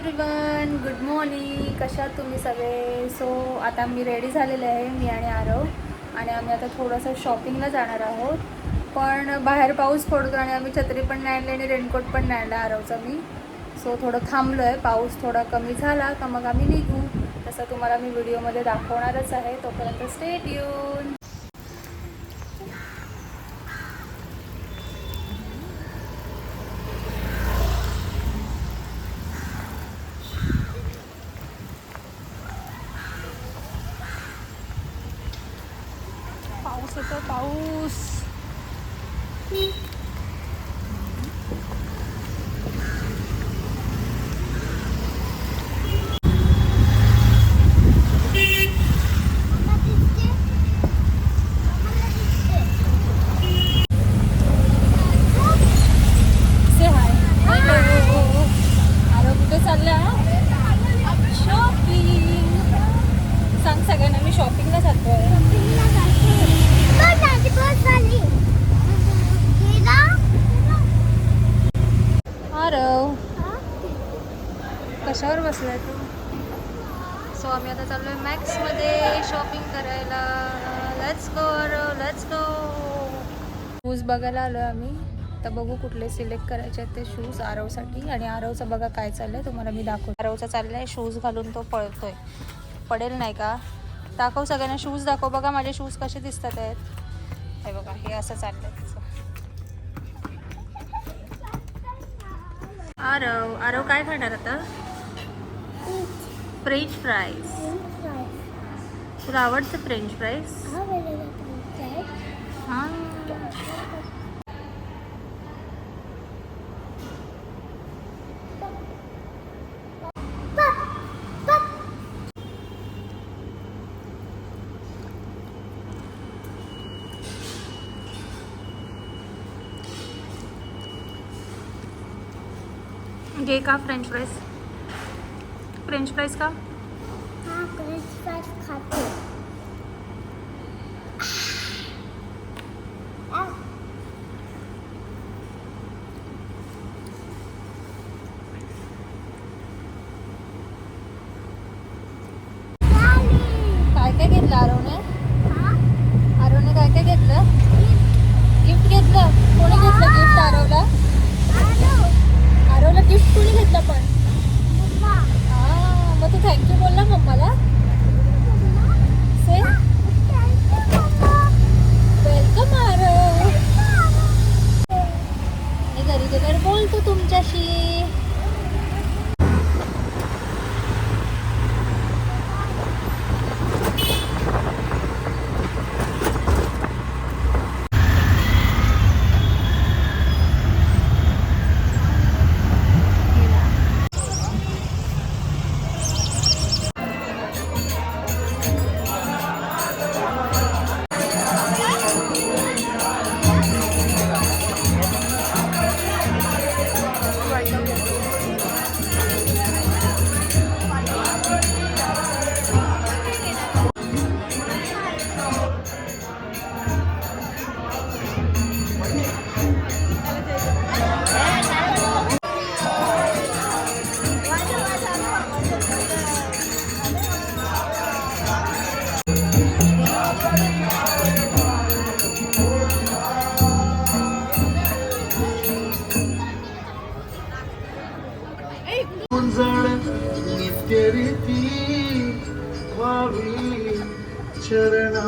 Everyone, good morning. कशा आहात तुम्ही सगळे? सो आता मी रेडी झालेले आहे, मी आणि आरव, आणि आम्ही आता थोडंसं शॉपिंगला जाणार आहोत. पण बाहेर पाऊस पडतो आणि आम्ही छत्री पण नाही आणली आणि रेनकोट पण नाही आणला आरवचा मी. सो थोडं थांबलो आहे, पाऊस थोडा कमी झाला का मग आम्ही निघू. तसं तुम्हाला मी व्हिडिओमध्ये दाखवणारच आहे, तोपर्यंत स्टे ट्यून. पाऊस येतो, पाऊस. से हाय. आरव कुठे चालला? शॉपिंग. सांग सगळ्यांना मी शॉपिंगला जातोय. आरव कशावर बसलाय तू? सो आम्ही आता चाललोय मॅक्समध्ये शॉपिंग करायला. Let's go Aarav, let's go. Shoes बघायला आलोय आम्ही. तर बघू कुठले सिलेक्ट करायचे आहेत ते शूज आरवसाठी. आणि आरवचं बघा काय चाललंय, तुम्हाला मी दाखवतो. आरवचा चाललाय शूज घालून तो पळतोय. पडेल नाही का? दाखव सगळ्यांना, शूज दाखव. बघा माझे शूज कसे दिसतात आहेत. हे बघा, हे असं चाललंय तिचं. आरव, आरव काय खाणार आता? French fries. तुला आवडतं फ्रेंच फ्राईज? हां. घे का फ्रेंच फ्राईज? फ्रेंच फ्राईज का? हाँ, फ्रेंच फ्राइज खाते. काय काय घेतलं आरवने? आरवने काय काय घेतलं? गिफ्ट घेतलं. कोणी घेतलं गिफ्ट आरवला? आरवला गिफ्ट कोणी घेतलं पण? हां, मग तू थँक्यू बोल ना मम्माला. से वेलकम आरव. मी घरी गेल्यावर बोलतो तुमच्याशी. नित्य रीती वावी चरणा